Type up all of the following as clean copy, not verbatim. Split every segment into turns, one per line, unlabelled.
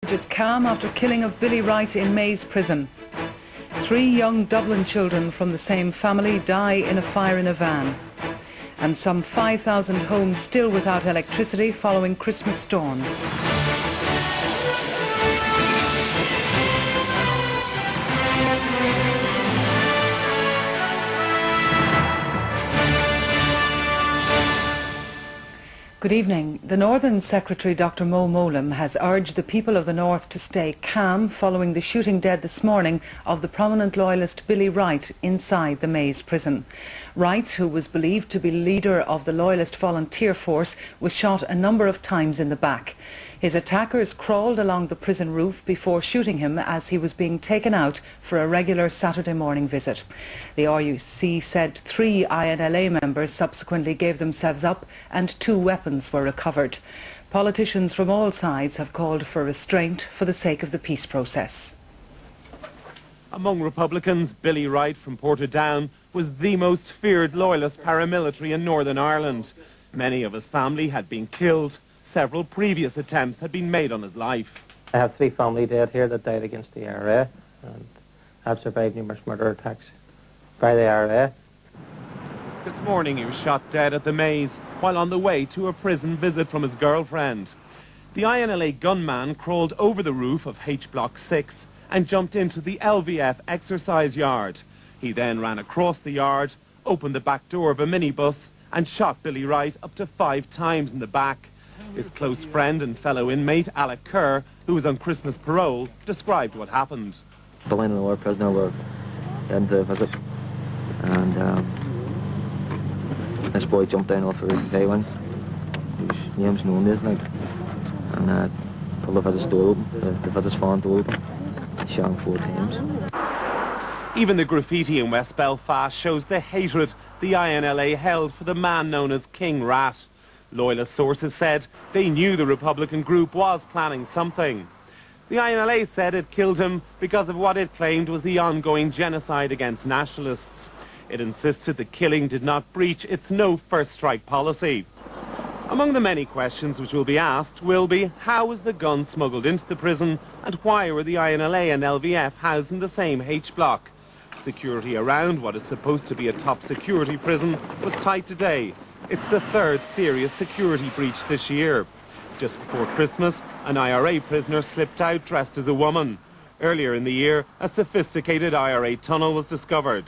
Just calm after killing of Billy Wright in Mays prison. 3 young Dublin children from the same family die in a fire in a van. And some 5,000 homes still without electricity following Christmas storms. Good evening. The Northern Secretary, Dr. Mo Mowlam, has urged the people of the North to stay calm following the shooting dead this morning of the prominent loyalist Billy Wright inside the Mays prison. Wright, who was believed to be leader of the loyalist volunteer force, was shot a number of times in the back. His attackers crawled along the prison roof before shooting him as he was being taken out for a regular Saturday morning visit. The RUC said 3 INLA members subsequently gave themselves up and 2 weapons were recovered. Politicians from all sides have called for restraint for the sake of the peace process.
Among Republicans, Billy Wright from Portadown was the most feared loyalist paramilitary in Northern Ireland. Many of his family had been killed. Several previous attempts had been made on his life.
I have 3 family dead here that died against the IRA, and have survived numerous murder attacks by the IRA.
This morning he was shot dead at the Maze while on the way to a prison visit from his girlfriend. The INLA gunman crawled over the roof of H Block 6 and jumped into the LVF exercise yard. He then ran across the yard, opened the back door of a minibus and shot Billy Wright up to 5 times in the back. His close friend and fellow inmate, Alec Kerr, who was on Christmas parole, described what happened.
The INLA prisoner were in the visit, and this boy jumped down off the roof of A1, whose name's known as like, and pulled the visit's door open, the visit's farm door open, shot him 4 times.
Even the graffiti in West Belfast shows the hatred the INLA held for the man known as King Rat. Loyalist sources said they knew the Republican group was planning something. The INLA said it killed him because of what it claimed was the ongoing genocide against nationalists. It insisted the killing did not breach its no first strike policy. Among the many questions which will be asked will be how was the gun smuggled into the prison and why were the INLA and LVF housed in the same H block? Security around what is supposed to be a top security prison was tight today. It's the 3rd serious security breach this year. Just before Christmas, an IRA prisoner slipped out dressed as a woman. Earlier in the year, a sophisticated IRA tunnel was discovered.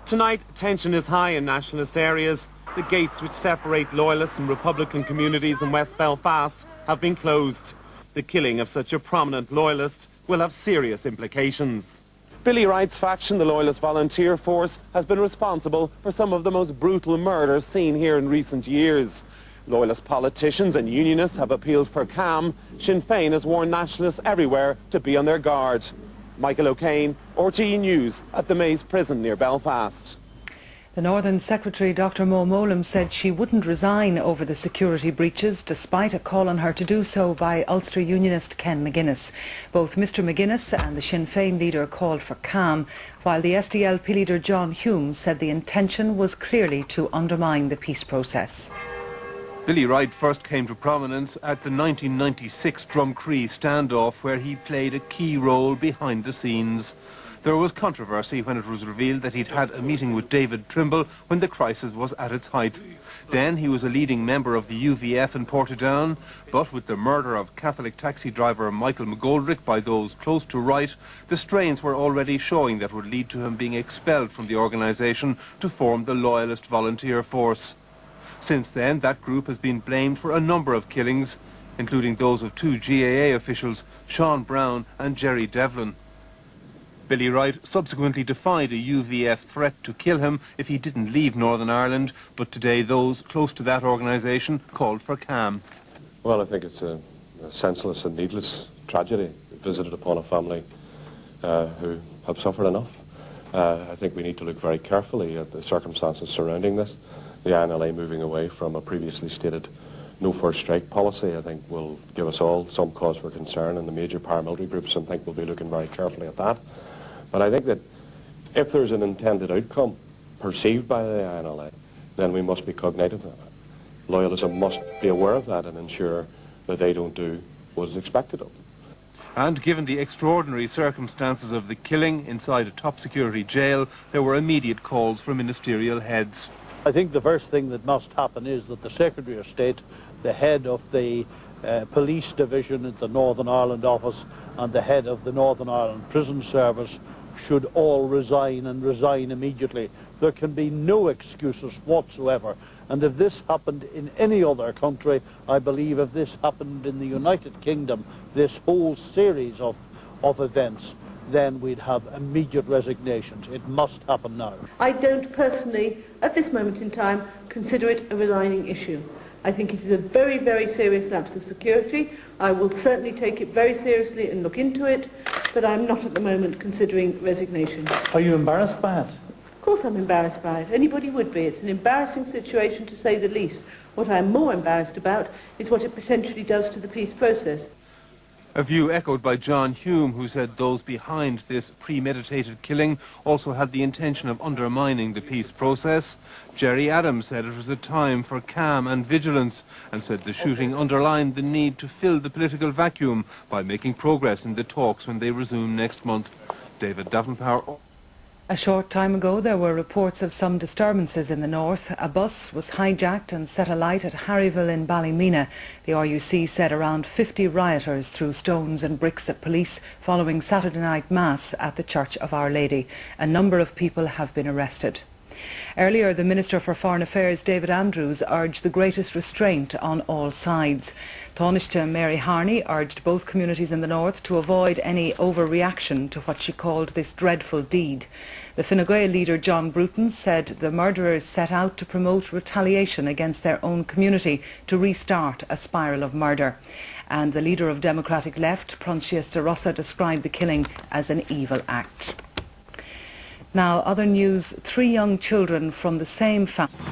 Tonight, tension is high in nationalist areas. The gates which separate loyalist and Republican communities in West Belfast have been closed. The killing of such a prominent loyalist will have serious implications. Billy Wright's faction, the Loyalist Volunteer Force, has been responsible for some of the most brutal murders seen here in recent years. Loyalist politicians and unionists have appealed for calm. Sinn Féin has warned nationalists everywhere to be on their guard. Michael O'Kane, RTE News at the Mays prison near Belfast.
The Northern Secretary, Dr. Mo Mowlam, said she wouldn't resign over the security breaches, despite a call on her to do so by Ulster Unionist Ken McGuinness. Both Mr McGuinness and the Sinn Féin leader called for calm, while the SDLP leader John Hume said the intention was clearly to undermine the peace process.
Billy Wright first came to prominence at the 1996 Drumcree standoff, where he played a key role behind the scenes. There was controversy when it was revealed that he'd had a meeting with David Trimble when the crisis was at its height. Then he was a leading member of the UVF in Portadown, but with the murder of Catholic taxi driver Michael McGoldrick by those close to Wright, the strains were already showing that would lead to him being expelled from the organisation to form the Loyalist Volunteer Force. Since then, that group has been blamed for a number of killings, including those of 2 GAA officials, Sean Brown and Jerry Devlin. Billy Wright subsequently defied a UVF threat to kill him if he didn't leave Northern Ireland, but today those close to that organisation called for calm.
Well, I think it's a senseless and needless tragedy visited upon a family who have suffered enough. I think we need to look very carefully at the circumstances surrounding this. The INLA moving away from a previously stated no first strike policy, I think, will give us all some cause for concern, and the major paramilitary groups, I think, will be looking very carefully at that. But I think that if there's an intended outcome perceived by the INLA, then we must be cognitive of it. Loyalism must be aware of that and ensure that they don't do what is expected of them.
And given the extraordinary circumstances of the killing inside a top-security jail, there were immediate calls for ministerial heads.
I think the first thing that must happen is that the Secretary of State, the head of the police division at the Northern Ireland office, and the head of the Northern Ireland Prison Service should all resign, and resign immediately. There can be no excuses whatsoever. And if this happened in any other country, I believe if this happened in the United Kingdom, this whole series of events, then we'd have immediate resignations. It must happen now.
I don't personally, at this moment in time, consider it a resigning issue. I think it is a very, very serious lapse of security. I will certainly take it very seriously and look into it, but I'm not at the moment considering resignation.
Are you embarrassed by it?
Of course I'm embarrassed by it. Anybody would be. It's an embarrassing situation, to say the least. What I'm more embarrassed about is what it potentially does to the peace process.
A view echoed by John Hume, who said those behind this premeditated killing also had the intention of undermining the peace process. Jerry Adams said it was a time for calm and vigilance, and said the shooting underlined the need to fill the political vacuum by making progress in the talks when they resume next month. David Davenpower.
A short time ago there were reports of some disturbances in the north. A bus was hijacked and set alight at Harryville in Ballymena. The RUC said around 50 rioters threw stones and bricks at police following Saturday night Mass at the Church of Our Lady. A number of people have been arrested. Earlier, the Minister for Foreign Affairs, David Andrews, urged the greatest restraint on all sides. Taoiseach Mary Harney urged both communities in the north to avoid any overreaction to what she called this dreadful deed. The Fine Gael leader John Bruton said the murderers set out to promote retaliation against their own community to restart a spiral of murder. And the leader of Democratic Left, Proinsias de Rossa, described the killing as an evil act. Now, other news, 3 young children from the same family